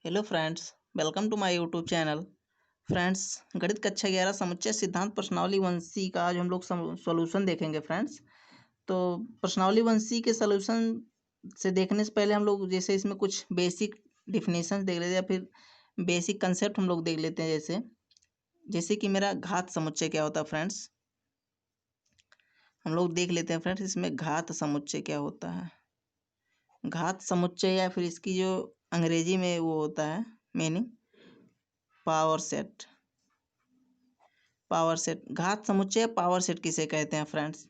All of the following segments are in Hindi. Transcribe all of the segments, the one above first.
Hello friends, welcome to my YouTube channel. Friends, गणित कक्षा 11 समुच्चय सिद्धांत प्रश्नावली 1C का आज हम लोग सॉल्यूशन देखेंगे। फ्रेंड्स, तो प्रश्नावली 1C के सॉल्यूशन से देखने से पहले हम लोग जैसे इसमें कुछ बेसिक डिफिनेशन देख लेते हैं या फिर बेसिक कंसेप्ट हम लोग देख लेते हैं। जैसे जैसे कि मेरा घात समुच्चय क्या होता है। फ्रेंड्स, हम लोग देख लेते हैं। फ्रेंड्स, इसमें घात समुच्चय क्या होता है। घात समुच्चय या फिर इसकी जो अंग्रेजी में वो होता है meaning power set. Power set, घात समुच्चय पावर सेट किसे कहते हैं। फ्रेंड्स,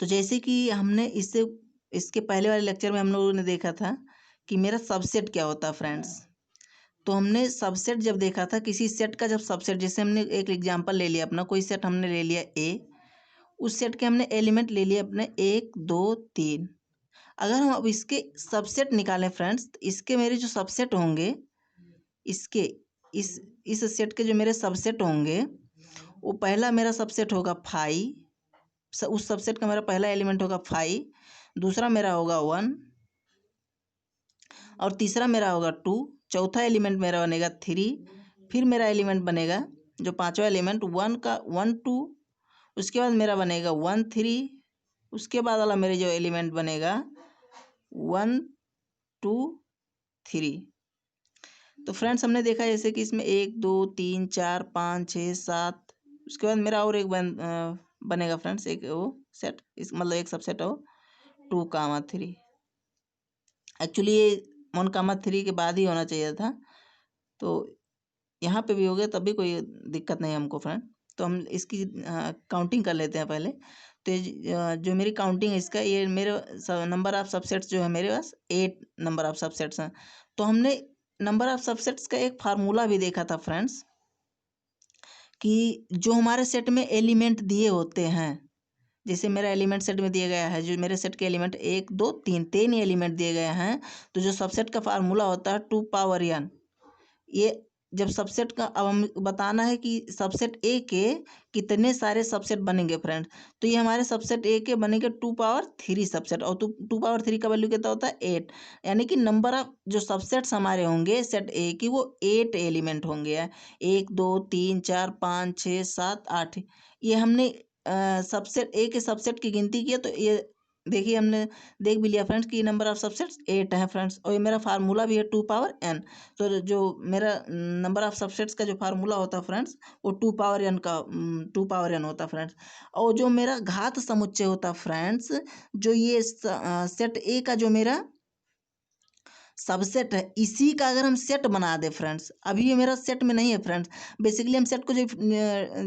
तो जैसे कि हमने इसके पहले वाले लेक्चर में हम लोगों ने देखा था कि मेरा सबसेट क्या होता है। फ्रेंड्स, तो हमने सबसेट जब देखा था किसी सेट का, जब सबसेट, जैसे हमने एक एग्जांपल ले लिया अपना, कोई सेट हमने ले लिया ए, उस सेट के हमने एलिमेंट ले लिए अपने 1 2 3। अगर हम अब इसके सबसेट निकालें फ्रेंड्स, तो इसके मेरे जो सबसेट होंगे, इसके इस सेट के जो मेरे सबसेट होंगे, वो पहला मेरा सबसेट होगा 5। उस सबसेट का मेरा पहला एलिमेंट होगा 5, दूसरा मेरा होगा 1 और तीसरा मेरा होगा 2। चौथा एलिमेंट मेरा बनेगा 3। फिर मेरा एलिमेंट बनेगा जो पांचवा एलिमेंट 1 का 1 2। उसके बाद मेरा बनेगा 1 3। उसके बाद वाला मेरे जो एलिमेंट बनेगा 1 2 3। तो फ्रेंड्स, हमने देखा जैसे कि इसमें 1 2 3 4 5 6 7। उसके बाद मेरा और एक बनेगा फ्रेंड्स, एक वो सेट, इस मतलब एक सबसेट हो 2 3। एक्चुअली ये 1 3 के बाद ही होना चाहिए था, तो यहाँ पे भी हो गया, तब भी कोई दिक्कत नहीं हमको। फ्रेंड, तो हम इसकी काउंटिंग कर लेते हैं पहले। तो जो मेरी काउंटिंग है इसका, ये मेरे नंबर ऑफ सबसेट्स जो है मेरे पास 8 नंबर ऑफ सबसेट्स हैं। तो हमने नंबर ऑफ सबसेट्स का एक फार्मूला भी देखा था फ्रेंड्स, कि जो हमारे सेट में एलिमेंट दिए होते हैं, जैसे मेरा एलिमेंट सेट में दिया गया है, जो मेरे सेट के एलिमेंट 1 2 3 3 एलिमेंट दिए गए हैं, तो जो सबसेट का फार्मूला होता है 2n। ये जब सबसेट का, अब हम बताना है कि सबसेट ए के कितने सारे सबसेट बनेंगे। फ्रेंड, तो ये हमारे सबसेट ए के बनेंगे 2 पावर 3 सबसेट, और 2 पावर 3 का वैल्यू कितना होता है 8। यानी कि नंबर ऑफ जो सबसेट्स हमारे होंगे सेट ए की, वो 8 एलिमेंट होंगे। 1 2 3 4 5 6 7 8। ये हमने सबसेट ए के सबसेट की गिनती की है, तो ये देखिए हमने देख भी लिया फ्रेंड्स कि नंबर ऑफ सबसेट्स 8 हैं। फ्रेंड्स, और ये मेरा फार्मूला भी है 2n। तो जो मेरा नंबर ऑफ सबसेट्स का जो फार्मूला होता है फ्रेंड्स, वो 2n होता है। फ्रेंड्स, और जो मेरा घात समुच्चय होता है फ्रेंड्स, जो ये सेट ए का जो मेरा सबसेट है, इसी का अगर हम सेट बना दे फ्रेंड्स, अभी ये मेरा सेट में नहीं है। फ्रेंड्स, बेसिकली हम सेट को जो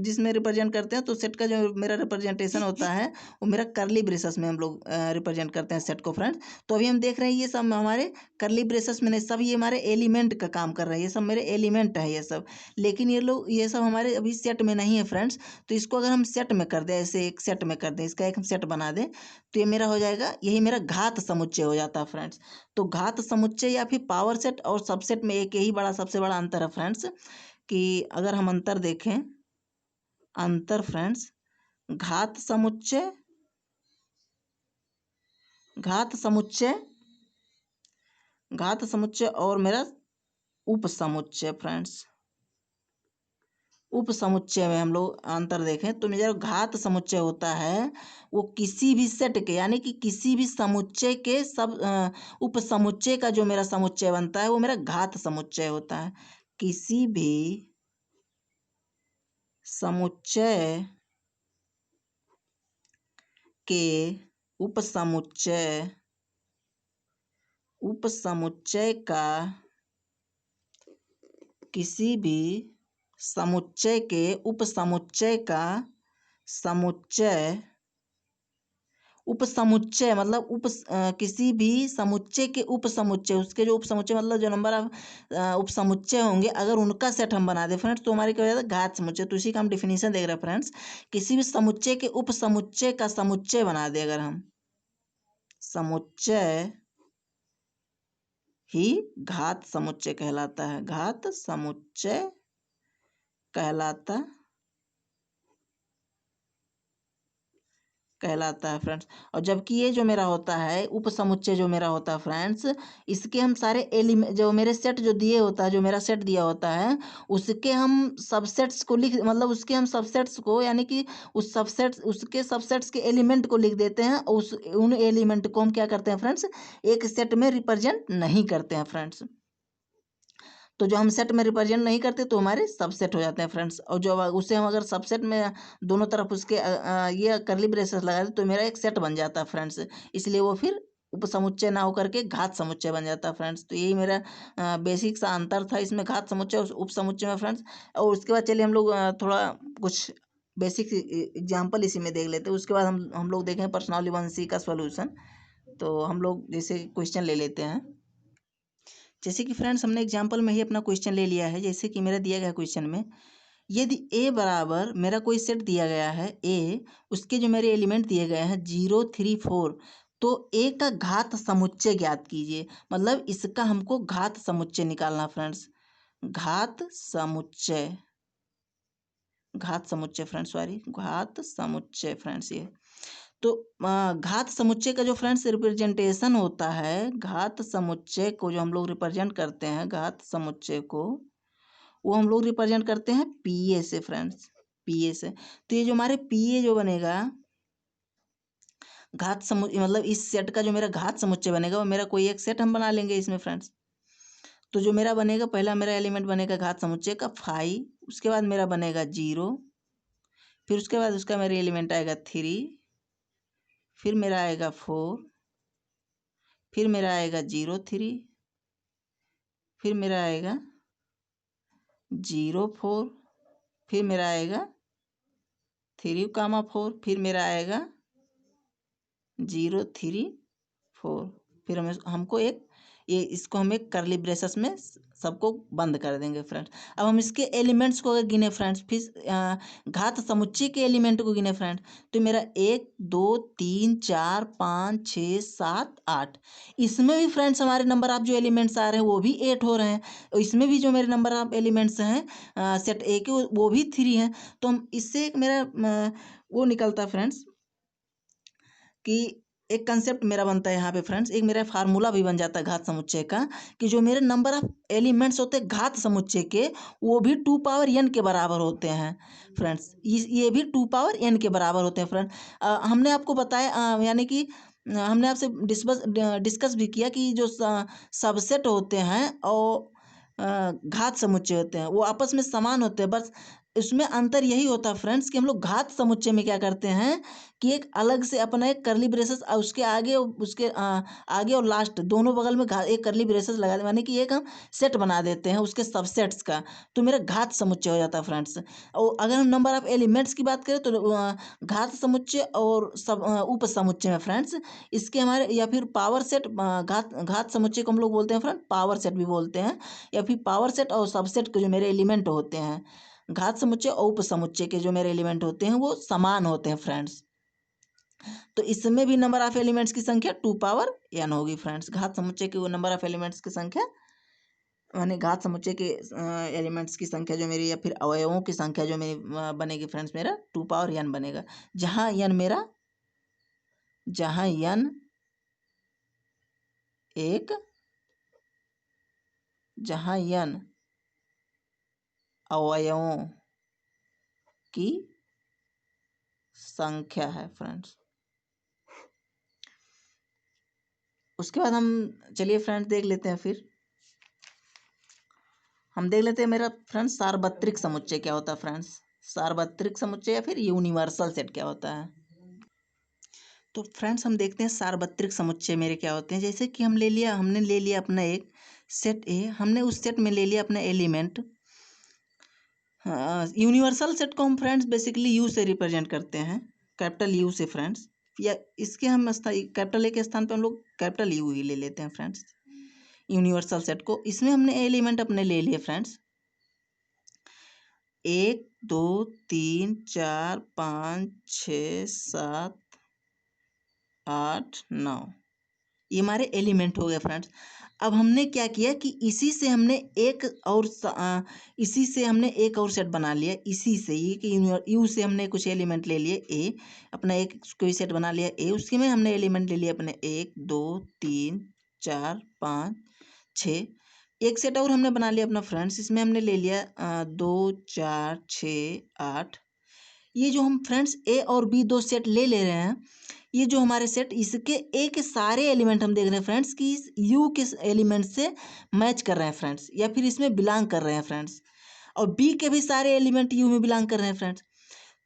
जिसमें रिप्रेजेंट करते हैं, तो सेट का जो मेरा रिप्रेजेंटेशन होता है वो मेरा करली ब्रेसेस में हम लोग रिप्रेजेंट करते हैं सेट को। फ्रेंड्स, तो अभी हम देख रहे हैं ये सब हमारे करली ब्रेसेस में नहीं, सब ये हमारे एलिमेंट का काम कर रहे हैं, ये सब मेरे एलिमेंट है ये सब। लेकिन ये सब हमारे अभी सेट में नहीं है। फ्रेंड्स, तो इसको अगर हम सेट में कर दें, ऐसे एक सेट में कर दें, इसका एक हम सेट बना दें, तो ये मेरा हो जाएगा, यही मेरा घात समुच्चय हो जाता है। फ्रेंड्स, तो घात समुच्चय या फिर पावर सेट और सबसेट में एक यही बड़ा सबसे बड़ा अंतर है फ्रेंड्स, कि अगर हम अंतर देखें, अंतर फ्रेंड्स, घात समुच्चय, घात समुच्चय, घात समुच्चय और मेरा उप समुच्चय। फ्रेंड्स, उप समुच्चय में हम लोग अंतर देखें, तो मेरा घात समुच्चय होता है वो किसी भी सेट के, यानी कि किसी भी समुच्चय के सब उप समुच्चय का जो मेरा समुच्चय बनता है, वो मेरा घात समुच्चय होता है। किसी भी समुच्चय के उपसमुच्चय, उपसमुच्चय का, किसी भी समुच्चय के उपसमुच्चय का समुच्चय, उपसमुच्चय मतलब किसी भी समुच्चय के उपसमुच्चय, उसके जो उपसमुच्चय मतलब जो नंबर ऑफ उपसमुच्चय होंगे, अगर उनका सेट हम बना दे फ्रेंड्स, तो हमारे क्या हो जाता है घात समुच्चय। तो इसी का हम डिफिनीशन देख रहे हैं फ्रेंड्स, किसी भी समुच्चय के उपसमुच्चय का समुच्चय बना दे अगर हम, समुच्चय ही घात समुच्चय कहलाता है, घात समुच्चय कहलाता कहलाता है फ्रेंड्स। और जबकि ये जो मेरा होता है उपसमुच्चय जो मेरा होता है फ्रेंड्स, इसके हम सारे एलिमेंट जो मेरे सेट जो दिए होता है, जो मेरा सेट दिया होता है, उसके हम सबसेट्स को लिख मतलब उसके हम सबसेट्स को यानी कि उस सबसेट्स उसके सबसेट्स के एलिमेंट को लिख देते हैं और उस उन एलिमेंट को हम क्या करते हैं फ्रेंड्स, एक सेट में रिप्रेजेंट नहीं करते हैं फ्रेंड्स। तो जो हम सेट में रिप्रेजेंट नहीं करते तो हमारे सबसेट हो जाते हैं फ्रेंड्स। और जो उसे हम अगर सबसेट में दोनों तरफ उसके ये करली ब्रेसेस लगा दे तो मेरा एक सेट बन जाता है फ्रेंड्स। इसलिए वो फिर उपसमुच्चय ना होकर के घात समुच्चय बन जाता है फ्रेंड्स। तो यही मेरा बेसिक सा अंतर था इसमें घात समुच्चय और उपसमुच्चय में फ्रेंड्स। और उसके बाद चलिए हम लोग थोड़ा कुछ बेसिक एग्जाम्पल इसी में देख लेते हैं। उसके बाद हम लोग देखें प्रश्नावली 1C का सॉल्यूशन। तो हम लोग जैसे क्वेश्चन ले लेते हैं। जैसे कि फ्रेंड्स हमने एग्जाम्पल में ही अपना क्वेश्चन ले लिया है। जैसे कि मेरा दिया गया क्वेश्चन में यदि ए बराबर मेरा कोई सेट दिया गया है ए, उसके जो मेरे एलिमेंट दिए गए हैं 0 3 4, तो ए का घात समुच्चय ज्ञात कीजिए। मतलब इसका हमको घात समुच्चय निकालना फ्रेंड्स। घात समुच्चय, घात समुच्चय फ्रेंड्स, सॉरी घात समुच्चय फ्रेंड्स। ये तो घात समुच्चय का जो फ्रेंड्स रिप्रेजेंटेशन होता है, घात समुच्चय को जो हम लोग रिप्रेजेंट करते हैं, घात समुच्चय को वो हम लोग रिप्रेजेंट करते हैं पी ए से फ्रेंड्स, पी ए से। तो ये जो हमारे पी ए जो बनेगा घात समुच्चय मतलब इस सेट का जो मेरा घात समुच्चय बनेगा वो मेरा कोई एक सेट हम बना लेंगे इसमें फ्रेंड्स। तो जो मेरा बनेगा पहला मेरा एलिमेंट बनेगा घात समुच्चय का 5, उसके बाद मेरा बनेगा 0, फिर उसके बाद उसका मेरा एलिमेंट आएगा 3, फिर मेरा आएगा 4, फिर मेरा आएगा 0 3, फिर मेरा आएगा 0 4, फिर मेरा आएगा 3, 4, फिर मेरा आएगा 0 3 4। फिर हमको एक ये इसको हम एक करली ब्रेसेस में सबको बंद कर देंगे फ्रेंड्स। अब हम इसके एलिमेंट्स को अगर गिने फ्रेंड्स, फिर घात समुच्चय के एलिमेंट को गिने फ्रेंड्स, तो मेरा 1 2 3 4 5 6 7 8, इसमें भी फ्रेंड्स हमारे नंबर ऑफ जो एलिमेंट्स आ रहे हैं वो भी 8 हो रहे हैं। और इसमें भी जो मेरे नंबर ऑफ एलिमेंट्स हैं सेट ए के वो भी 3 हैं। तो हम इससे एक मेरा वो निकलता है फ्रेंड्स कि एक कंसेप्ट मेरा बनता है यहाँ पे फ्रेंड्स, एक मेरा फार्मूला भी बन जाता है घात समुच्चय का, कि जो मेरे नंबर ऑफ एलिमेंट्स होते हैं घात समुच्चय के वो भी 2 पावर n के बराबर होते हैं फ्रेंड्स। ये भी 2 पावर n के बराबर होते हैं फ्रेंड। हमने आपको बताया यानी कि हमने आपसे डिस्कस भी किया कि जो सबसेट होते हैं और घात समुच्चय होते हैं वो आपस में समान होते हैं। बस इसमें अंतर यही होता है फ्रेंड्स कि हम लोग घात समुच्चय में क्या करते हैं कि एक अलग से अपना एक करली ब्रेसेस और उसके आगे उसके आगे और लास्ट दोनों बगल में एक करली ब्रेसेस लगा दे, यानी कि एक हम सेट बना देते हैं उसके सबसेट्स का। तो मेरा घात समुच्चय हो जाता है फ्रेंड्स। और अगर हम नंबर ऑफ एलिमेंट्स की बात करें तो घात समुच्चय और सब उप समुच्चय में फ्रेंड्स इसके हमारे या फिर पावर सेट, घात समुच्चय को हम लोग बोलते हैं फ्रेंड पावर सेट भी बोलते हैं, या फिर पावर सेट और सबसेट के जो मेरे एलिमेंट होते हैं घात समुच्चय और उप समुच्चय के जो मेरे एलिमेंट होते हैं वो समान होते हैं फ्रेंड्स। तो इसमें भी नंबर ऑफ एलिमेंट्स की संख्या 2 पावर n होगी फ्रेंड्स। घात समुच्चय के वो नंबर ऑफ एलिमेंट्स की संख्या माने घात समुच्चय के एलिमेंट्स की संख्या जो मेरी या फिर अवयवों की संख्या जो मेरी बनेगी फ्रेंड्स मेरा 2 पावर n बनेगा। जहाँ n मेरा जहाँ n एक जहाँ n अवयवों की संख्या है फ्रेंड्स। उसके बाद हम चलिए फ्रेंड्स देख लेते हैं। फिर हम देख लेते हैं मेरा फ्रेंड्स सार्वत्रिक समुच्चय क्या होता है फ्रेंड्स। सार्वत्रिक समुच्चय या फिर यूनिवर्सल सेट क्या होता है। तो फ्रेंड्स हम देखते हैं सार्वत्रिक समुच्चय मेरे क्या होते हैं। जैसे कि हमने ले लिया अपना एक सेट ए, हमने उस सेट में ले लिया अपना एलिमेंट। यूनिवर्सल सेट को हम फ्रेंड्स बेसिकली यू से रिप्रेजेंट करते हैं, कैपिटल यू से फ्रेंड्स। या इसके हम कैपिटल ए के स्थान पर हम लोग कैपिटल यू ही ले लेते हैं फ्रेंड्स यूनिवर्सल सेट को। इसमें हमने एलिमेंट अपने ले लिए फ्रेंड्स 1 2 3 4 5 6 7 8 9, ये हमारे एलिमेंट हो गए फ्रेंड्स। अब हमने क्या किया कि इसी से हमने एक और सेट बना लिया। इसी से ये कि यू से हमने कुछ एलिमेंट ले लिए ए, अपना एक कोई सेट बना लिया ए, उसके में हमने एलिमेंट ले लिया अपने 1 2 3 4 5 6। एक सेट और हमने बना लिया अपना फ्रेंड्स, इसमें हमने ले लिया 2 4 6 8। ये जो हम फ्रेंड्स ए और बी दो सेट ले रहे हैं, ये जो हमारे सेट इसके ए के सारे एलिमेंट हम देख रहे हैं फ्रेंड्स कि इस यू के एलिमेंट से मैच कर रहे हैं फ्रेंड्स, या फिर इसमें बिलोंग कर रहे हैं फ्रेंड्स। और बी के भी सारे एलिमेंट यू में बिलोंग कर रहे हैं फ्रेंड्स।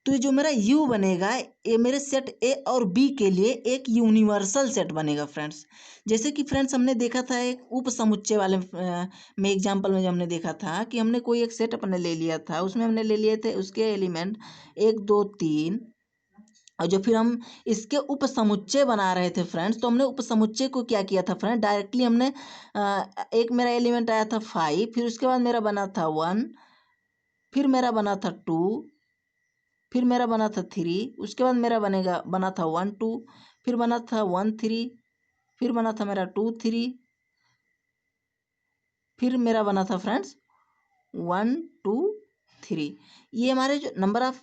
तो ये जो मेरा यू बनेगा, ये मेरे सेट ए और बी के लिए एक यूनिवर्सल सेट बनेगा फ्रेंड्स। जैसे कि फ्रेंड्स हमने देखा था एक उप समुच्चय वाले में एग्जाम्पल में, जब हमने देखा था कि हमने कोई एक सेट अपने ले लिया था, उसमें हमने ले लिए थे उसके एलिमेंट 1 2 3। और जो फिर हम इसके उप समुच्चय बना रहे थे फ्रेंड्स, तो हमने उप समुच्चय को क्या किया था फ्रेंड, डायरेक्टली हमने एक मेरा एलिमेंट आया था 5, फिर उसके बाद मेरा बना था 1, फिर मेरा बना था 2, फिर मेरा बना था 3, उसके बाद मेरा बना था 1 2, फिर बना था 1 3, फिर बना था मेरा 2 3, फिर मेरा बना था फ्रेंड्स 1 2 3। ये हमारे जो नंबर ऑफ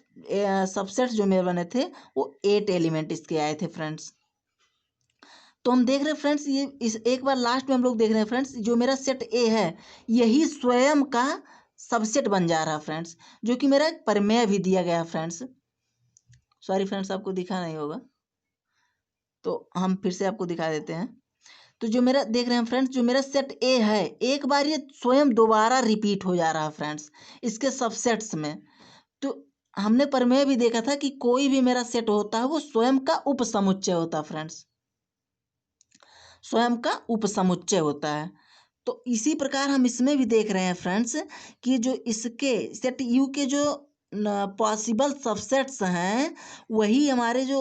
सबसेट्स जो मेरे बने थे वो 8 एलिमेंट इसके आए थे फ्रेंड्स। तो हम देख रहे हैं फ्रेंड्स, ये इस एक बार लास्ट में हम लोग देख रहे हैं फ्रेंड्स, जो मेरा सेट ए है यही स्वयं का सबसेट बन जा रहा है फ्रेंड्स, जो कि मेरा एक प्रमेय भी दिया गया है फ्रेंड्स। सॉरी फ्रेंड्स, आपको दिखा नहीं होगा तो हम फिर से आपको दिखा देते हैं। तो जो मेरा देख रहे हैं फ्रेंड्स, जो मेरा सेट ए है एक बार ये स्वयं दोबारा रिपीट हो जा रहा है फ्रेंड्स इसके सबसेट्स में। तो हमने प्रमेय भी देखा था कि कोई भी मेरा सेट होता है वो स्वयं का उपसमुच्चय होता है फ्रेंड्स, स्वयं का उपसमुच्चय होता है। तो इसी प्रकार हम इसमें भी देख रहे हैं फ्रेंड्स कि जो इसके सेट यू के जो पॉसिबल सबसेट्स हैं वही हमारे जो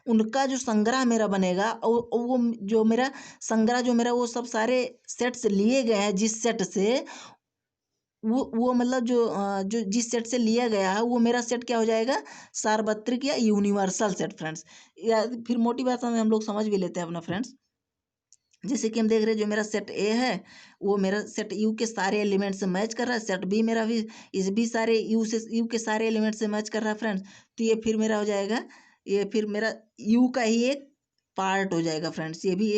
उनका जो संग्रह मेरा बनेगा, और वो जो मेरा संग्रह जो मेरा वो सब सारे सेट्स लिए गए हैं जिस सेट से वो मतलब जो जिस सेट से लिया गया है वो मेरा सेट क्या हो जाएगा, सार्वत्रिक या यूनिवर्सल सेट फ्रेंड्स। या फिर मोटी भाषा में हम लोग समझ भी लेते हैं अपना फ्रेंड्स। जैसे कि हम देख रहे हैं जो मेरा सेट ए है वो मेरा सेट यू के सारे एलिमेंट से मैच कर रहा है, सेट बी मेरा भी इस भी सारे यू के सारे एलिमेंट से मैच कर रहा है फ्रेंड्स। तो ये फिर मेरा हो जाएगा, ये फिर मेरा यू का ही एक पार्ट हो जाएगा फ्रेंड्स, ये भी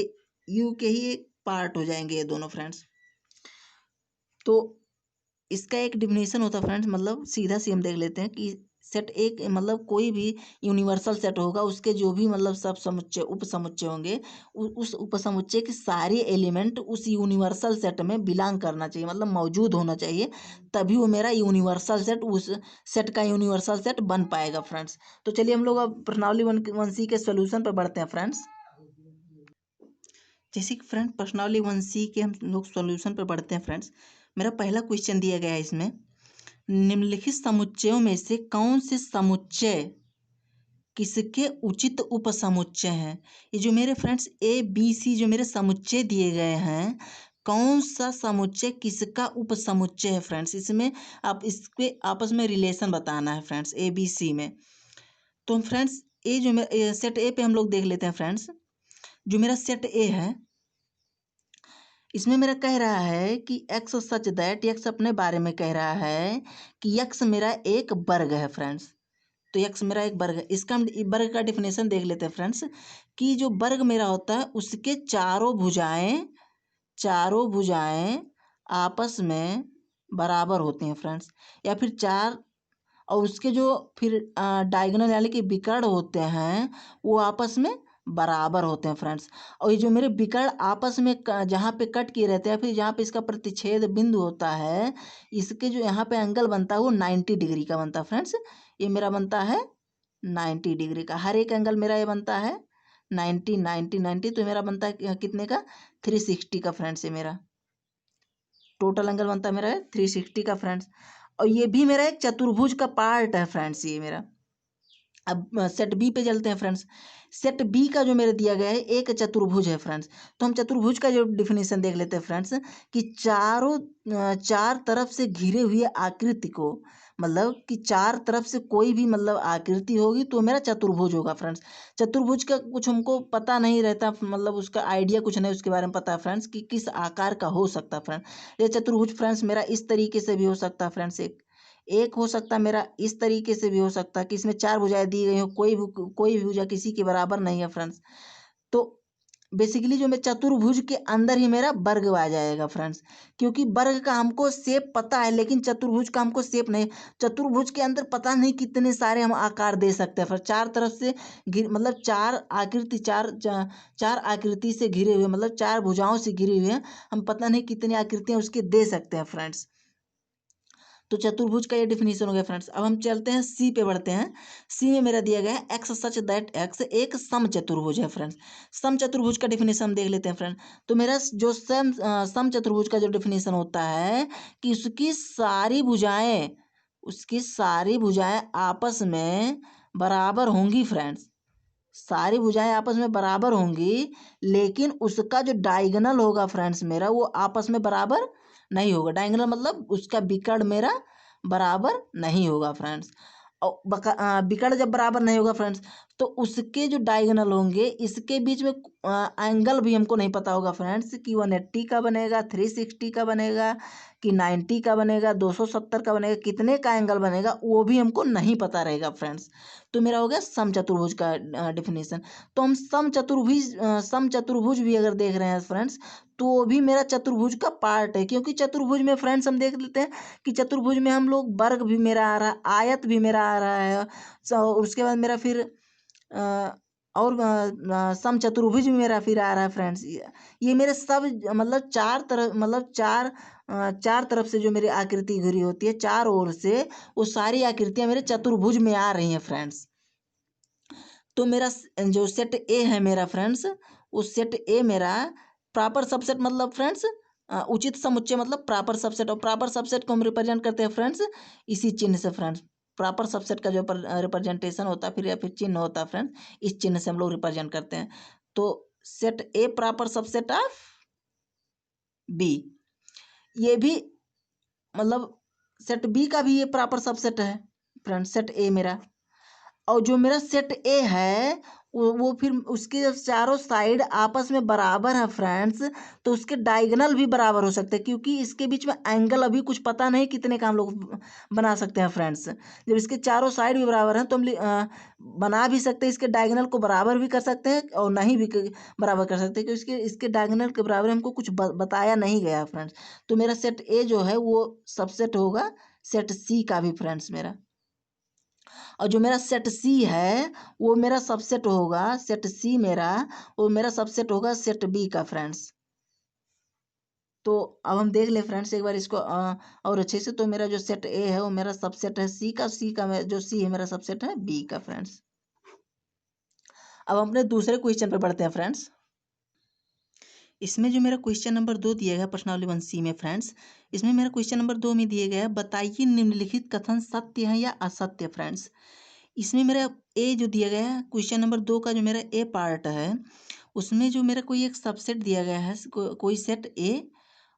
यू के ही एक पार्ट हो जाएंगे ये दोनों फ्रेंड्स। तो इसका एक डिफिनेशन होता है फ्रेंड्स, मतलब सीधा सी हम देख लेते हैं कि सेट एक मतलब कोई भी यूनिवर्सल सेट होगा उसके जो भी मतलब सब समुच्चय उप समुच्चय होंगे उस उप समुच्चय के सारे एलिमेंट उस यूनिवर्सल सेट में बिलोंग करना चाहिए, मतलब मौजूद होना चाहिए, तभी वो मेरा यूनिवर्सल सेट उस सेट का यूनिवर्सल सेट बन पाएगा फ्रेंड्स। तो चलिए हम लोग अब प्रश्नावली 1C के सोल्यूशन पर बढ़ते हैं फ्रेंड्स। जैसे कि फ्रेंड प्रश्नावली 1C के हम लोग सॉल्यूशन पर बढ़ते हैं फ्रेंड्स। मेरा पहला क्वेश्चन दिया गया है इसमें, निम्नलिखित समुच्चयों में से कौन से समुच्चय किसके उचित उपसमुच्चय हैं। ये जो मेरे फ्रेंड्स ए बी सी जो मेरे समुच्चय दिए गए हैं, कौन सा समुच्चय किसका उपसमुच्चय है फ्रेंड्स, इसमें आप इसके आपस में रिलेशन बताना है फ्रेंड्स ए बी सी में। तो फ्रेंड्स ए जो मेरा सेट ए पे हम लोग देख लेते हैं फ्रेंड्स। जो मेरा सेट ए है इसमें मेरा कह रहा है कि एक्स सच दैट, यक्स अपने बारे में कह रहा है कि यक्स मेरा एक वर्ग है फ्रेंड्स। तो यक्स मेरा एक वर्ग है, इसका हम वर्ग का डिफिनेशन देख लेते हैं फ्रेंड्स कि जो वर्ग मेरा होता है उसके चारों भुजाएं आपस में बराबर होती हैं फ्रेंड्स, या फिर चार, और उसके जो फिर डायगोनल यानी कि विकर्ण होते हैं वो आपस में बराबर होते हैं फ्रेंड्स। और ये जो मेरे विकर्ण आपस में जहाँ पे कट किए रहते हैं, फिर जहाँ पे इसका प्रतिच्छेद बिंदु होता है, इसके जो यहाँ पे एंगल बनता है वो 90 डिग्री का बनता है फ्रेंड्स। ये मेरा बनता है 90 डिग्री का, हर एक एंगल मेरा ये बनता है 90 90 90, तो मेरा बनता है कितने का, 360 का फ्रेंड्स। ये मेरा टोटल एंगल बनता है मेरा 360 का फ्रेंड्स। और ये भी मेरा एक चतुर्भुज का पार्ट है फ्रेंड्स ये मेरा। अब सेट बी पे चलते हैं फ्रेंड्स। सेट बी का जो मेरे दिया गया है एक चतुर्भुज है फ्रेंड्स। तो हम चतुर्भुज का जो डिफिनेशन देख लेते हैं फ्रेंड्स कि चार तरफ से घिरे हुए आकृति को मतलब कि चार तरफ से कोई भी मतलब आकृति होगी तो मेरा चतुर्भुज होगा फ्रेंड्स। चतुर्भुज का कुछ हमको पता नहीं रहता, मतलब उसका आइडिया कुछ नहीं उसके बारे में पता है फ्रेंड्स कि किस आकार का हो सकता है फ्रेंड। ये चतुर्भुज फ्रेंड्स मेरा इस तरीके से भी हो सकता है फ्रेंड्स, एक एक हो सकता है मेरा इस तरीके से भी हो सकता है कि इसमें चार भुजाएं दी गई हो, कोई भी भुजा किसी के बराबर नहीं है फ्रेंड्स। तो बेसिकली जो मैं चतुर्भुज के अंदर ही मेरा वर्ग आ जाएगा फ्रेंड्स, क्योंकि वर्ग का हमको शेप पता है लेकिन चतुर्भुज का हमको शेप नहीं। चतुर्भुज के अंदर पता नहीं कितने सारे हम आकार दे सकते हैं, फिर चार तरफ से मतलब चार आकृति चार आकृति से घिरे हुए, मतलब चार भुजाओं से घिरे हुए हम पता नहीं कितनी आकृतियां उसके दे सकते हैं फ्रेंड्स। तो चतुर्भुज का ये डिफिनीशन हो गया फ्रेंड्स। अब हम चलते हैं सी पे बढ़ते हैं। सी में मेरा दिया गया है एक्स सच दैट एक्स एक सम चतुर्भुज है फ्रेंड्स। सम चतुर्भुज का डिफिनीशन हम देख लेते हैं फ्रेंड। तो मेरा जो सम चतुर्भुज का जो डिफिनीशन होता है कि उसकी सारी भुजाएं आपस में बराबर होंगी फ्रेंड्स। सारी भुजाएं आपस में बराबर होंगी, लेकिन उसका जो डायगोनल होगा फ्रेंड्स मेरा वो आपस में बराबर नहीं होगा। डायगोनल मतलब उसका विकर्ण मेरा बराबर नहीं होगा फ्रेंड्स। और विकर्ण जब बराबर नहीं होगा फ्रेंड्स तो उसके जो डायगोनल होंगे इसके बीच में एंगल भी हमको नहीं पता होगा फ्रेंड्स कि 180 का बनेगा, 360 का बनेगा, कि 90 का बनेगा, 270 का बनेगा, कितने का एंगल बनेगा वो भी हमको नहीं पता रहेगा फ्रेंड्स। तो मेरा हो गया सम चतुर्भुज का डिफिनीशन। तो हम सम चतुर्भुज भी अगर देख रहे हैं फ्रेंड्स तो वो भी मेरा चतुर्भुज का पार्ट है, क्योंकि चतुर्भुज में फ्रेंड्स हम देख लेते हैं कि चतुर्भुज में हम लोग वर्ग भी मेरा आ रहा है, आयत भी मेरा आ रहा है, उसके बाद मेरा फिर अ, और सम चतुर्भुज भी मेरा फिर आ रहा है फ्रेंड्स। ये मेरे सब मतलब चार तरफ से जो मेरी आकृति घिरी होती है चार ओर से, वो सारी आकृतियां मेरे चतुर्भुज में आ रही हैं फ्रेंड्स। तो मेरा जो सेट ए है मेरा फ्रेंड्स, उस सेट ए मेरा प्रॉपर सबसेट मतलब फ्रेंड्स उचित समुच्चय मतलब प्रॉपर सबसेट, और प्रॉपर सबसेट को हम रिप्रेजेंट करते हैं फ्रेंड्स इसी चिन्ह से फ्रेंड्स। प्रॉपर सबसेट का जो रिप्रेजेंटेशन होता है फिर या फिर चिन्ह होता है फ्रेंड्स, इस चिन्ह से हम लोग रिप्रेजेंट करते हैं। तो set A proper subset of B, ये भी मतलब सेट बी का भी ये प्रॉपर सबसेट है फ्रेंड्स, सेट ए मेरा। और जो मेरा सेट ए है वो फिर उसके जब चारों साइड आपस में बराबर है फ्रेंड्स तो उसके डायगोनल भी बराबर हो सकते हैं, क्योंकि इसके बीच में एंगल अभी कुछ पता नहीं कितने का हम लोग बना सकते हैं फ्रेंड्स। जब इसके चारों साइड भी बराबर हैं तो हम बना भी सकते हैं, इसके डायगोनल को बराबर भी कर सकते हैं और नहीं भी बराबर कर सकते हैं, क्योंकि इसके डायगोनल के बराबर हमको कुछ बताया नहीं गया फ्रेंड्स। तो मेरा सेट ए जो है वो सबसेट होगा सेट सी का भी फ्रेंड्स मेरा। और जो मेरा सेट सी है वो मेरा सबसेट होगा, सेट सी मेरा वो मेरा सबसेट होगा सेट बी का फ्रेंड्स। तो अब हम देख ले फ्रेंड्स एक बार इसको और अच्छे से। तो मेरा जो सेट ए है वो मेरा सबसेट है सी का जो सी है मेरा सबसेट है बी का फ्रेंड्स। अब हम अपने दूसरे क्वेश्चन पर बढ़ते हैं फ्रेंड्स। इसमें जो मेरा क्वेश्चन नंबर 2 दिया गया प्रश्नावली 1C में फ्रेंड्स, इसमें मेरा क्वेश्चन नंबर 2 में दिया गया है बताइए निम्नलिखित कथन सत्य है या असत्य फ्रेंड्स। इसमें मेरा ए जो दिया गया है क्वेश्चन नंबर 2 का जो मेरा ए पार्ट है उसमें जो मेरा कोई एक सबसेट दिया गया है, कोई सेट ए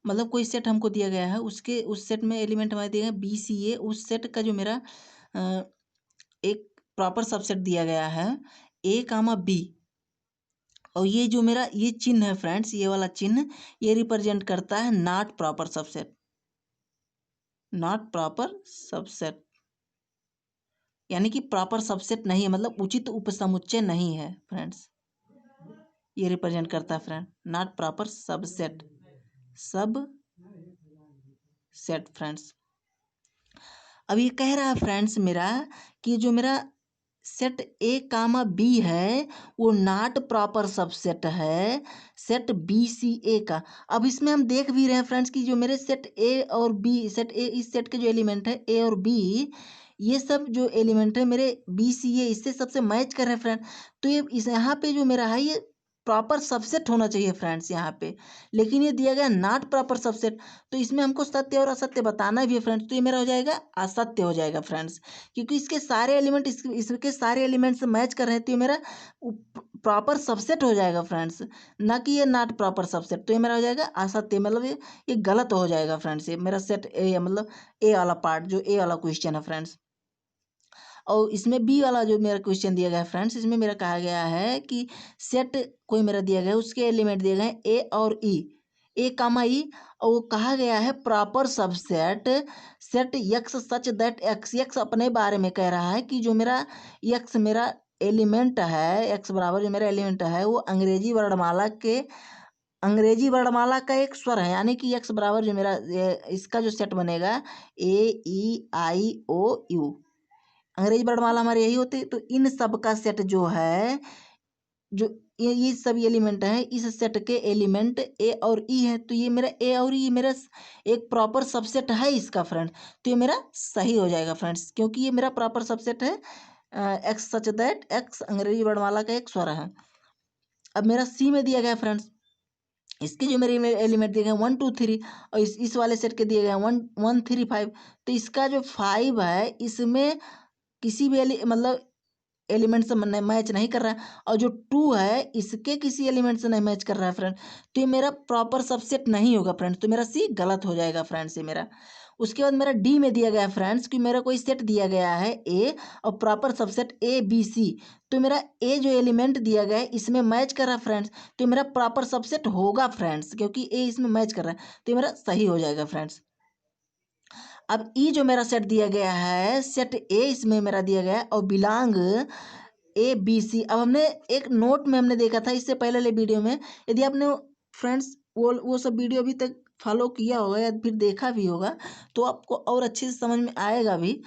मतलब कोई सेट हमको दिया गया है, उसके उस सेट में एलिमेंट हमारे दिए गए BCA, उस सेट का जो मेरा अ, एक प्रॉपर सबसेट दिया गया है A, B। और ये जो मेरा ये चिन्ह है फ्रेंड्स, ये वाला चिन्ह ये रिप्रेजेंट करता है not proper subset, not proper subset यानी कि प्रॉपर सबसेट नहीं है, मतलब उचित उपसमुच्चय नहीं है फ्रेंड्स। ये रिप्रेजेंट करता है फ्रेंड नॉट प्रॉपर सबसेट, सब सेट फ्रेंड्स। अब ये कह रहा है फ्रेंड्स मेरा कि जो मेरा सेट A, B है वो नॉट प्रॉपर सबसेट है सेट BCA का। अब इसमें हम देख भी रहे हैं फ्रेंड्स कि जो मेरे सेट A और B, सेट A इस सेट के जो एलिमेंट है A और B, ये सब जो एलिमेंट है मेरे BCA इससे सबसे मैच कर रहे हैं फ्रेंड। तो ये इस यहाँ पे जो मेरा है ये प्रॉपर सबसेट होना चाहिए फ्रेंड्स यहाँ पे, लेकिन ये दिया गया नॉट प्रॉपर सबसेट। तो इसमें हमको सत्य और असत्य बताना भी है फ्रेंड्स, तो ये मेरा हो जाएगा असत्य हो जाएगा फ्रेंड्स, क्योंकि इसके सारे एलिमेंट इसके सारे एलिमेंट से मैच कर रहे हैं। तो ये मेरा प्रॉपर सबसेट हो जाएगा फ्रेंड्स, ना कि ये नॉट प्रॉपर सबसेट। तो ये मेरा हो जाएगा असत्य, मतलब ये गलत हो जाएगा फ्रेंड्स। ये मेरा सेट ए है, मतलब ए वाला पार्ट, जो ए वाला क्वेश्चन है फ्रेंड्स। और इसमें बी वाला जो मेरा क्वेश्चन दिया गया है फ्रेंड्स, इसमें मेरा कहा गया है कि सेट कोई मेरा दिया गया है, उसके एलिमेंट दिए गए हैं ए और ई, ए कामा ई, और वो कहा गया है proper subset set x such that x, x अपने बारे में कह रहा है कि जो मेरा यक्स मेरा एलिमेंट है, एक्स बराबर जो मेरा एलिमेंट है वो अंग्रेजी वर्णमाला का एक स्वर है, यानी कि यक्स बराबर जो मेरा इसका जो सेट बनेगा ए ई आई ओ यू, अंग्रेजी वर्णमाला हमारी यही होती है। तो इन सब का सेट जो है, जो ये सभी एलिमेंट हैं, इस सेट के एलिमेंट ए और ई है। तो ये मेरा ए और ई मेरा एक प्रॉपर सबसेट है इसका फ्रेंड। तो ये मेरा सही हो जाएगा फ्रेंड्स, क्योंकि ये मेरा प्रॉपर सबसेट है एक्स सच दैट एक्स, अंग्रेजी वर्णमाला का एक स्वर है। अब मेरा सी में दिया गया फ्रेंड्स, इसके जो मेरे एलिमेंट दिए गए 1 2 3, और इस वाले सेट के दिए गए 1 1 3 5। तो इसका जो 5 है इसमें किसी भी मतलब एलिमेंट से मैच नहीं कर रहा है, और जो 2 है इसके किसी एलिमेंट से नहीं मैच कर रहा है फ्रेंड। तो ये मेरा प्रॉपर सबसेट नहीं होगा फ्रेंड्स, तो मेरा सी गलत हो जाएगा फ्रेंड्स ये मेरा। उसके बाद मेरा डी में दिया गया है फ्रेंड्स कि मेरा कोई सेट दिया गया है ए और proper subset A B C. तो मेरा ए जो एलिमेंट दिया गया है इसमें मैच कर रहा है फ्रेंड्स, तो मेरा प्रॉपर सबसेट होगा फ्रेंड्स, क्योंकि ए इसमें मैच कर रहा है। तो ये मेरा सही हो जाएगा फ्रेंड्स। अब ई जो मेरा सेट दिया गया है, सेट ए इसमें मेरा दिया गया है और बिलोंग ए बी सी। अब हमने एक नोट में हमने देखा था इससे पहले वाले वीडियो में, यदि आपने फ्रेंड्स वो सब वीडियो अभी तक फॉलो किया होगा या फिर देखा भी होगा तो आपको और अच्छे से समझ में आएगा भी।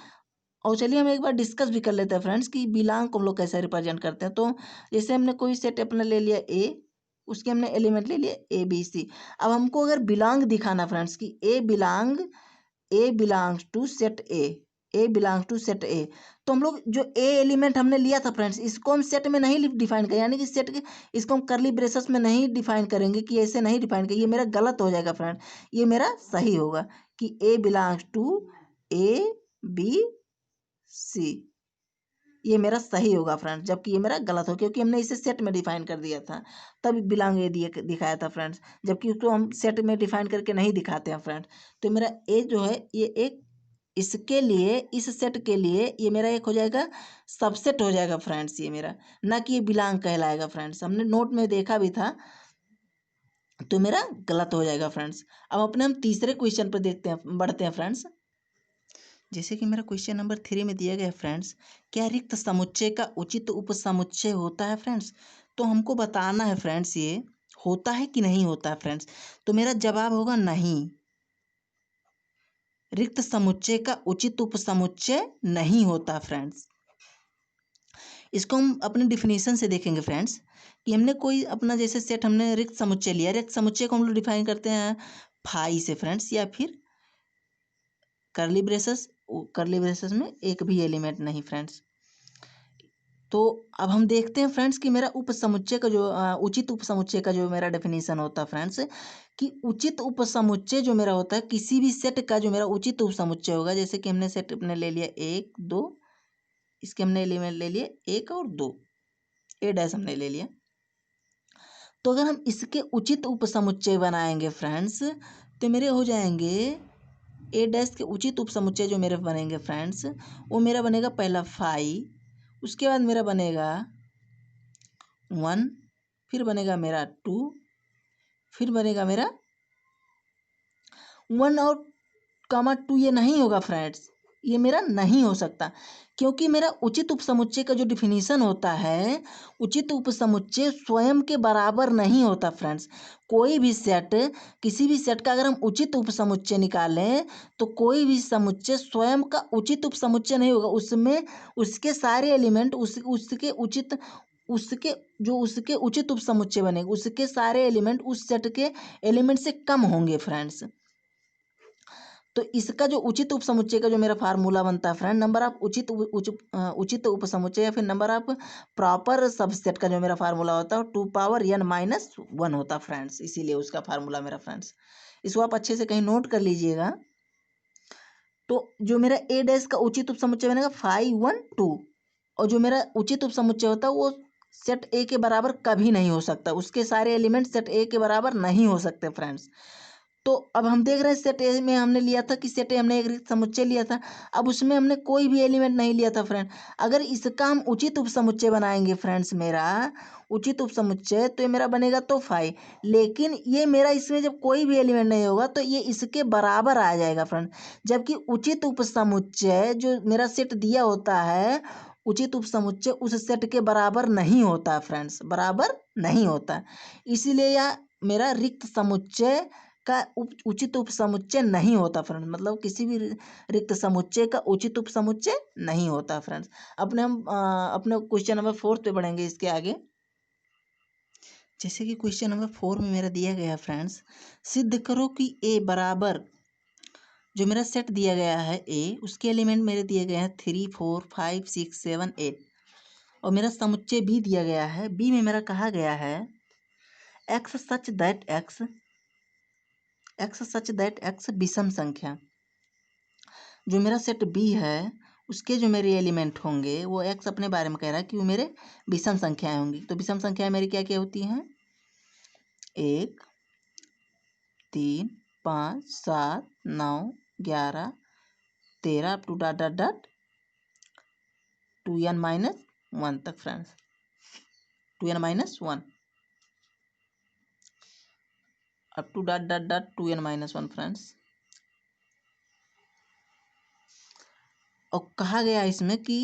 और चलिए हम एक बार डिस्कस भी कर लेते हैं फ्रेंड्स कि बिलोंग को हम लोग कैसे रिप्रेजेंट करते हैं। तो जैसे हमने कोई सेट अपना ले लिया ए, उसके हमने एलिमेंट ले लिया ए बी सी। अब हमको अगर बिलोंग दिखाना फ्रेंड्स कि A belongs to set A belongs to set A, तो हम लोग जो ए एलिमेंट हमने लिया था फ्रेंड्स इसको हम सेट में नहीं डिफाइन करें, यानी कि सेट के इसको हम करली ब्रेसेस में नहीं डिफाइन करेंगे कि ऐसे नहीं डिफाइन करेंगे, ये मेरा गलत हो जाएगा फ्रेंड। ये मेरा सही होगा कि A belongs to A B C, ये मेरा सही होगा फ्रेंड्स, जबकि ये मेरा गलत हो क्योंकि हमने इसे सेट में डिफाइन कर दिया था, तब बिलोंग ए दिखाया था फ्रेंड्स, जबकि उसको हम सेट में डिफाइन करके नहीं दिखाते हैं फ्रेंड्स। तो मेरा ए जो है ये एक इसके लिए, इस सेट के लिए ये मेरा एक हो जाएगा सबसेट हो जाएगा फ्रेंड्स ये मेरा, ना कि ये बिलोंग कहलाएगा फ्रेंड्स, हमने नोट में देखा भी था। तो मेरा गलत हो जाएगा फ्रेंड्स। अब अपने हम तीसरे क्वेश्चन पर देखते हैं, बढ़ते हैं फ्रेंड्स। जैसे कि मेरा क्वेश्चन नंबर 3 में दिया गया है फ्रेंड्स, क्या रिक्त समुच्चय का उचित उपसमुच्चय होता है फ्रेंड्स? तो हमको बताना है फ्रेंड्स ये होता है कि नहीं होता है फ्रेंड्स। तो मेरा जवाब होगा नहीं, रिक्त समुच्चय का उचित उपसमुच्चय नहीं होता फ्रेंड्स। इसको हम अपने डिफिनीशन से देखेंगे फ्रेंड्स कि हमने कोई अपना जैसे सेट हमने रिक्त समुच्चय लिया, रिक्त समुच्चय को हम लोग डिफाइन करते हैं फाई से फ्रेंड्स, या फिर करली ब्रेसेस में एक भी एलिमेंट नहीं फ्रेंड्स। तो अब हम देखते हैं फ्रेंड्स कि मेरा उपसमुच्चय का जो उचित उपसमुच्चय का जो मेरा डेफिनेशन होता है फ्रेंड्स, कि उचित उपसमुच्चय जो मेरा होता है किसी भी सेट का जो मेरा उचित उपसमुच्चय होगा, जैसे कि हमने सेट अपने ले लिया 1 2, इसके हमने एलिमेंट ले लिए 1 और 2, ए डैश हमने ले लिया। तो अगर हम इसके उचित उपसमुच्चय बनाएंगे फ्रेंड्स तो मेरे हो जाएंगे ए डैश के उचित उपसमुच्चय जो मेरे बनेंगे फ्रेंड्स, वो मेरा बनेगा पहला 5, उसके बाद मेरा बनेगा 1, फिर बनेगा मेरा 2, फिर बनेगा मेरा 1 और कामा 2। ये नहीं होगा फ्रेंड्स, ये मेरा नहीं हो सकता, क्योंकि मेरा उचित उपसमुच्चय का जो डिफिनीशन होता है, उचित उपसमुच्चय स्वयं के बराबर नहीं होता फ्रेंड्स। कोई भी सेट, किसी भी सेट का अगर हम उचित उपसमुच्चय निकालें तो कोई भी समुच्चय स्वयं का उचित उपसमुच्चय नहीं होगा, उसमें उसके सारे एलिमेंट उसके उचित उपसमुच्चय बनेंगे, उसके सारे एलिमेंट उस सेट के एलिमेंट से कम होंगे फ्रेंड्स। तो इसका जो उचित उपसमुच्चय का जो मेरा फार्मूला बनता है फ्रेंड, नंबर ऑफ उचित उपसमुच्चय या फिर नंबर ऑफ प्रॉपर सबसेट का जो मेरा फार्मूला होता है 2n-1 होता है फ्रेंड्स, इसीलिए उसका फार्मूला मेरा फ्रेंड्स, इसको आप अच्छे से कहीं नोट कर लीजिएगा। तो जो मेरा ए डैश का उचित उपसमुच्चय बनेगा 5 1 2, और जो मेरा उचित उपसमुच्चय होता है वो सेट ए के बराबर कभी नहीं हो सकता, उसके सारे एलिमेंट सेट ए के बराबर नहीं हो सकते फ्रेंड्स। तो अब हम देख रहे हैं सेट ए में हमने लिया था कि सेट ए हमने एक रिक्त समुच्चय लिया था, अब उसमें हमने कोई भी एलिमेंट नहीं लिया था फ्रेंड। अगर इसका हम उचित उपसमुच्चय बनाएंगे फ्रेंड्स, मेरा उचित उपसमुच्चय, तो ये मेरा बनेगा तो 5, लेकिन ये मेरा इसमें जब कोई भी एलिमेंट नहीं होगा तो ये इसके बराबर आ जाएगा फ्रेंड। जबकि उचित उपसमुच्चय जो मेरा सेट दिया होता है, उचित उपसमुच्चय उस सेट के बराबर नहीं होता फ्रेंड्स, बराबर नहीं होता। इसीलिए यह मेरा रिक्त समुच्चय का उचित उपसमुच्चय नहीं होता फ्रेंड्स, मतलब किसी भी रिक्त समुच्चय का उचित उपसमुच्चय नहीं होता फ्रेंड्स। अपने क्वेश्चन नंबर 4 पे बढ़ेंगे इसके आगे। जैसे कि क्वेश्चन नंबर 4 में मेरा दिया गया फ्रेंड्स, सिद्ध करो कि ए बराबर, जो मेरा सेट दिया गया है ए, उसके एलिमेंट मेरे दिए गए हैं 3 4 5 6 7 8, और मेरा समुच्चय बी दिया गया है। बी में मेरा कहा गया है एक्स सच दैट एक्स विषम संख्या। जो मेरा सेट बी है उसके जो मेरे एलिमेंट होंगे वो एक्स अपने बारे में कह रहा है कि वो मेरे विषम संख्याएं होंगी। तो विषम संख्याएं मेरी क्या क्या होती हैं? 1 3 5 7 9 11 13 up to dot dot dot 2n-1 तक friends, 2n-1 up to dot dot dot 2n-1 friends. और कहा गया इसमें कि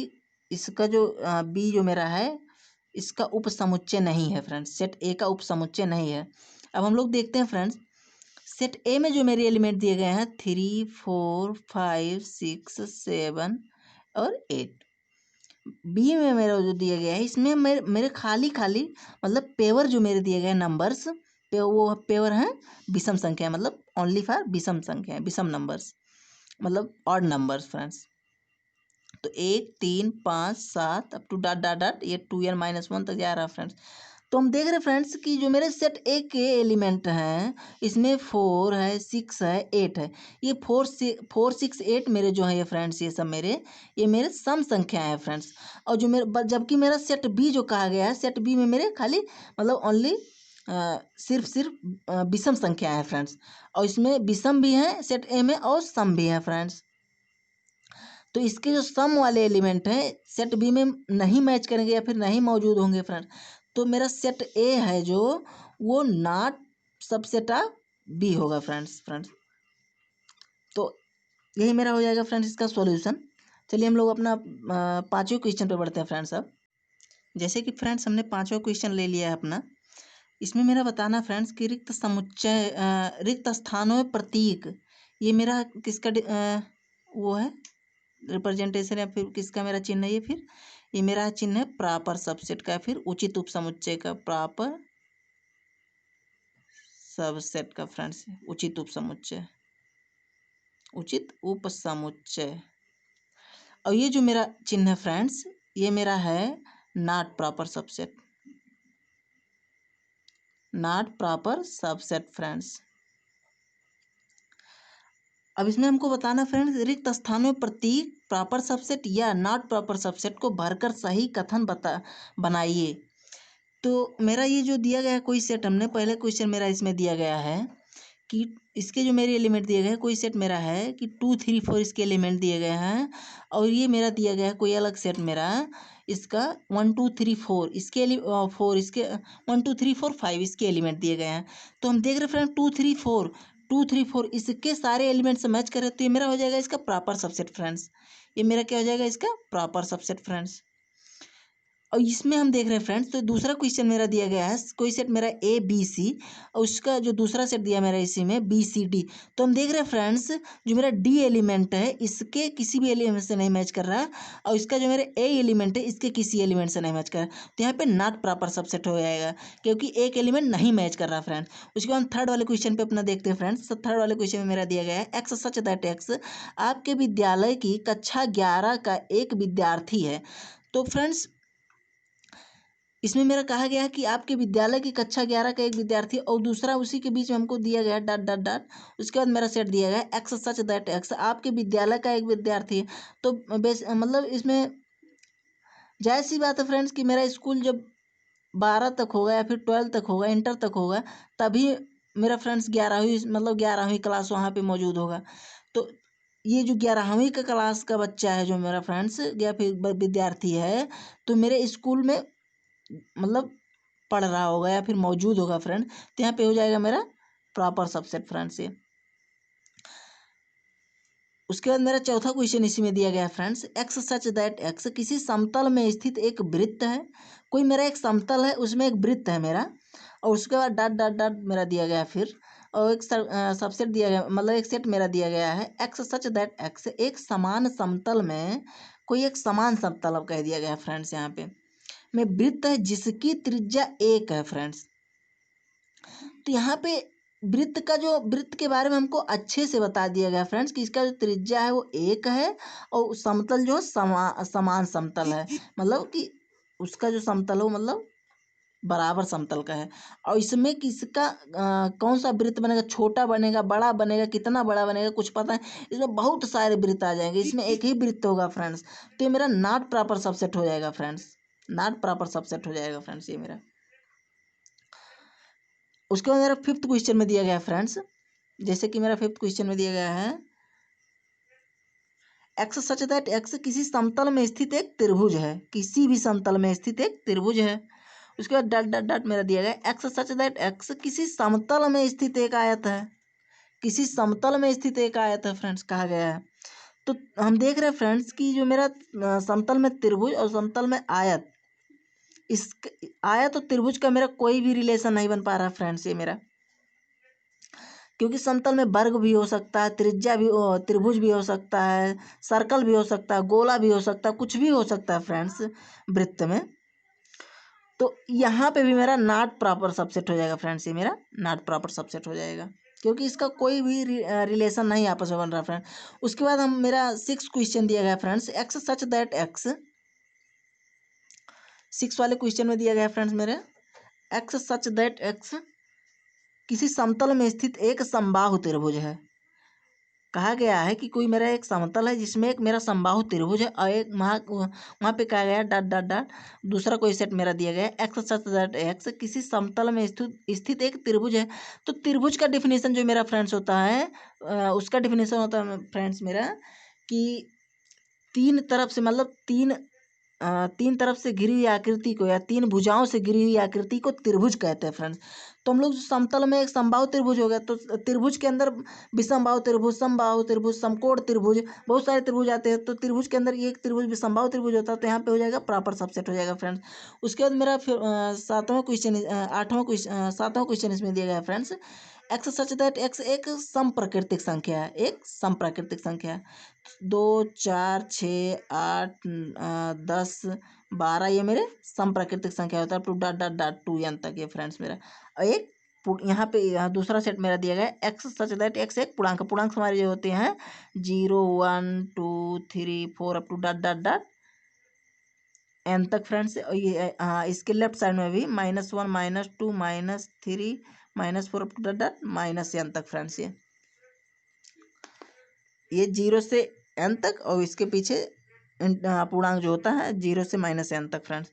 इसका जो बी जो मेरा है इसका उपसमुच्चय नहीं है फ्रेंड्स, सेट ए का उपसमुच्चय नहीं है। अब हम लोग देखते हैं फ्रेंड्स, सेट ए में जो मेरे एलिमेंट दिए गए हैं 3 4 5 6 7 और 8, बी में मेरा जो दिया गया है इसमें मेरे खाली मतलब पेवर जो मेरे दिए गए नंबर्स वो पेवर हैं विषम संख्या, मतलब ओनली फॉर विषम संख्या, विषम नंबर्स, मतलब ऑड नंबर्स फ्रेंड्स। तो 1 3 5 7 up to dot dot dot ये 2n-1 तक जा रहा है फ्रेंड्स। तो हम देख रहे हैं फ्रेंड्स कि जो मेरे सेट ए के एलिमेंट हैं इसमें 4 है 6 है 8 है। ये 4 6 8 मेरे जो है ये फ्रेंड्स, ये सब ये मेरे सम संख्या है फ्रेंड्स। और जो मेरे जबकि मेरा सेट बी जो कहा गया है, सेट बी में मेरे खाली मतलब ओनली सिर्फ विषम संख्या है फ्रेंड्स, और इसमें विषम भी है सेट ए में और सम भी है फ्रेंड्स। तो इसके जो सम वाले एलिमेंट हैं सेट बी में नहीं मैच करेंगे या फिर नहीं मौजूद होंगे फ्रेंड। तो मेरा सेट ए है जो वो नॉट सबसेट ऑफ बी होगा फ्रेंड्स। तो यही मेरा हो जाएगा फ्रेंड्स इसका सॉल्यूशन। चलिए हम लोग अपना पांचवें क्वेश्चन पे बढ़ते हैं फ्रेंड्स। अब जैसे कि फ्रेंड्स हमने पांचवा क्वेश्चन ले लिया है अपना, इसमें मेरा बताना फ्रेंड्स कि रिक्त स्थानों में प्रतीक, ये मेरा किसका वो है रिप्रेजेंटेशन, या फिर किसका मेरा चिन्ह है? ये फिर ये मेरा चिन्ह है प्रॉपर सबसेट का, फिर उचित उपसमुच्चय का, प्रॉपर सबसेट का फ्रेंड्स, उचित उपसमुच्चय, उचित उपसमुच्चय। और ये जो मेरा चिन्ह है फ्रेंड्स ये मेरा है not proper subset, not proper subset friends. अब इसमें हमको बताना फ्रेंड्स रिक्त स्थानों में प्रतीक प्रॉपर सबसेट या नॉट प्रॉपर सबसेट को भरकर सही कथन बनाइए। तो मेरा ये जो दिया गया है कोई सेट, हमने पहले क्वेश्चन मेरा इसमें दिया गया है कि इसके जो मेरे एलिमेंट दिए गए हैं, कोई सेट मेरा है कि 2 3 4 इसके एलिमेंट दिए गए हैं, और ये मेरा दिया गया है कोई अलग सेट मेरा, इसका 1 2 3 4 इसके 4 इसके 1 2 3 4 5 इसके एलिमेंट दिए गए हैं। तो हम देख रहे हैं फ्रेंड 2 3 4 इसके सारे एलिमेंट से मैच करें तो ये मेरा हो जाएगा इसका प्रॉपर सबसेट फ्रेंड्स, ये मेरा क्या हो जाएगा इसका प्रॉपर सबसेट फ्रेंड्स। और इसमें हम देख रहे हैं फ्रेंड्स, तो दूसरा क्वेश्चन मेरा दिया गया है कोई सेट मेरा ए बी सी, और उसका जो दूसरा सेट दिया मेरा इसी में बी सी डी। तो हम देख रहे हैं फ्रेंड्स जो मेरा डी एलिमेंट है इसके किसी भी एलिमेंट से नहीं मैच कर रहा है, और इसका जो मेरा ए एलिमेंट है इसके किसी एलिमेंट से नहीं मैच कर रहा है। तो यहाँ पे नॉट प्रॉपर सबसेट हो जाएगा क्योंकि एक एलिमेंट नहीं मैच कर रहा फ्रेंड्स। उसके बाद थर्ड वाले क्वेश्चन पे अपना देखते हैं फ्रेंड्स। तो थर्ड वाले क्वेश्चन में मेरा दिया गया है एक्स सच दैट एक्स आपके विद्यालय की कक्षा 11 का एक विद्यार्थी है। तो फ्रेंड्स इसमें मेरा कहा गया है कि आपके विद्यालय की कक्षा 11 का एक विद्यार्थी, और दूसरा उसी के बीच में हमको दिया गया डॉट डॉट डॉट, उसके बाद मेरा सेट दिया गया एक्स सच दैट एक्स आपके विद्यालय का एक विद्यार्थी है। तो मतलब इसमें जायज़ सी बात है फ्रेंड्स कि मेरा स्कूल जब 12 तक होगा या फिर 12 तक होगा, इंटर तक होगा, तभी मेरा फ्रेंड्स 11वीं मतलब 11वीं क्लास वहाँ पे मौजूद होगा। तो ये जो 11वीं का क्लास का बच्चा है जो मेरा फ्रेंड्स या फिर विद्यार्थी है, तो मेरे स्कूल में मतलब पढ़ रहा होगा या फिर मौजूद होगा फ्रेंड, तो यहाँ पे हो जाएगा मेरा प्रॉपर सबसेट फ्रेंड्स ये। उसके बाद मेरा चौथा क्वेश्चन इसी में दिया गया है friends, x such that x किसी समतल में स्थित एक वृत्त है। कोई मेरा एक समतल है, उसमें एक वृत्त है मेरा, और उसके बाद डॉट डॉट डॉट मेरा दिया गया फिर, और एक सबसेट दिया गया, मतलब एक सेट मेरा दिया गया है। एक्स सच दैट एक्स एक समान समतल में, कोई एक समान समतल अब कह दिया गया है फ्रेंड्स यहाँ पे में वृत्त है जिसकी त्रिज्या 1 है फ्रेंड्स। तो यहाँ पे वृत्त के बारे में हमको अच्छे से बता दिया गया फ्रेंड्स कि इसका जो त्रिज्या है वो 1 है, और समतल जो समान समतल है, मतलब कि उसका जो समतल है वो मतलब बराबर समतल का है। और इसमें किसका कौन सा वृत्त बनेगा, छोटा बनेगा, बड़ा बनेगा, कितना बड़ा बनेगा कुछ पता है, इसमें बहुत सारे वृत्त आ जाएंगे, इसमें एक ही वृत्त होगा फ्रेंड्स। तो ये मेरा नॉट प्रॉपर सबसेट हो जाएगा फ्रेंड्स, नॉट प्रॉपर सबसेट हो जाएगा फ्रेंड्स ये मेरा। उसके बाद मेरा फिफ्थ क्वेश्चन में दिया गया है फ्रेंड्स, जैसे कि मेरा फिफ्थ क्वेश्चन में दिया गया है, एक्स सच दैट एक्स किसी समतल में स्थित एक त्रिभुज है, किसी भी समतल में स्थित एक त्रिभुज है। उसके बाद डॉट डॉट डॉट मेरा दिया गया है, एक्स सच दैट एक्स किसी समतल में स्थित एक आयत है, किसी समतल में स्थित एक आयत है फ्रेंड्स कहा गया है। तो हम देख रहे हैं फ्रेंड्स कि जो मेरा समतल में त्रिभुज और समतल में आयत, इस आयत और त्रिभुज का मेरा कोई भी रिलेशन नहीं बन पा रहा फ्रेंड्स ये मेरा, क्योंकि समतल में वर्ग भी हो सकता है, त्रिज्या भी त्रिभुज भी हो सकता है, सर्कल भी हो सकता है, गोला भी हो सकता है, कुछ भी हो सकता है फ्रेंड्स वृत्त में। तो यहाँ पे भी मेरा नॉट प्रॉपर सबसेट हो जाएगा फ्रेंड्स, ये मेरा नॉट प्रॉपर सबसेट हो जाएगा, क्योंकि इसका कोई भी रिलेशन नहीं आपस में बन रहा फ्रेंड। उसके बाद हम मेरा 6 क्वेश्चन दिया गया friends, x such that x, 6 वाले क्वेश्चन में दिया गया फ्रेंड्स मेरे, एक्स सच दैट एक्स किसी समतल में स्थित एक समबाहु त्रिभुज है। कहा गया है कि कोई मेरा एक समतल है जिसमें एक मेरा समबाहु त्रिभुज है, और एक वहाँ पे कहा गया डॉट डॉट डॉट, दूसरा कोई सेट मेरा दिया गया है, एक्स सच दैट एक्स किसी समतल में स्थित एक त्रिभुज है। तो त्रिभुज का डिफिनेशन जो मेरा फ्रेंड्स होता है, उसका डिफिनेशन होता है फ्रेंड्स मेरा कि तीन तरफ से मतलब तीन तरफ से घिरी हुई आकृति को या तीन भुजाओं से घिरी हुई आकृति को त्रिभुज कहते हैं फ्रेंड्स। तो हम लोग समतल में एक समबाहु त्रिभुज हो गया, तो त्रिभुज के अंदर विषमबाहु त्रिभुज, समबाहु त्रिभुज, समकोण त्रिभुज, बहुत सारे त्रिभुज आते हैं। तो त्रिभुज के अंदर एक त्रिभुज विषमबाहु त्रिभुज होता है, तो यहाँ पे हो जाएगा प्रॉपर सबसेट हो जाएगा फ्रेंड्स। उसके बाद मेरा फिर सातवां क्वेश्चन इसमें दिया गया है friends, x such that x एक समप्राकृतिक संख्या है, एक समप्राकृतिक संख्या है। 2 4 6 8 10 12 ये मेरे समप्राकृतिक संख्या होता है, to dot dot dot 2n तक ये फ्रेंड्स मेरा। और एक यहाँ पे यहाँ दूसरा सेट मेरा दिया गया है, एक्स सच दैट एक्स एक पूर्णांक, पूर्णांक हमारे जो होते हैं 0 1 2 3 4 up to dot dot dot n तक फ्रेंड्स। और ये इसके लेफ्ट साइड में भी -1 -2 -3 -4 up to dot dot -n तक फ्रेंड्स। ये 0 से n तक, और इसके पीछे पूर्णांक जो होता है 0 से -n तक फ्रेंड्स।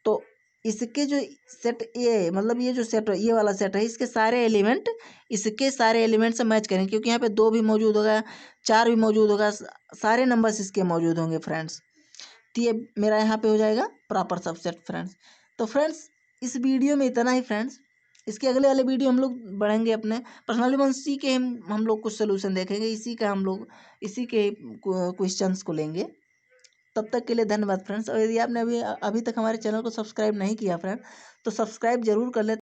तो इसके जो सेट ये मतलब ये जो सेट ये वाला सेट है, इसके सारे एलिमेंट इसके सारे एलिमेंट से मैच करेंगे, क्योंकि यहाँ पे 2 भी मौजूद होगा, 4 भी मौजूद होगा, सारे नंबर्स इसके मौजूद होंगे फ्रेंड्स। तो ये मेरा यहाँ पे हो जाएगा प्रॉपर सबसेट फ्रेंड्स। तो फ्रेंड्स इस वीडियो में इतना ही फ्रेंड्स, इसके अगले वाले वीडियो हम लोग बढ़ेंगे अपने पर्सनली इसी के हम लोग कुछ सोल्यूशन देखेंगे, इसी का हम लोग इसी के क्वेश्चंस को लेंगे। तब तक के लिए धन्यवाद फ्रेंड्स। और यदि आपने अभी तक हमारे चैनल को सब्सक्राइब नहीं किया फ्रेंड, तो सब्सक्राइब जरूर कर ले।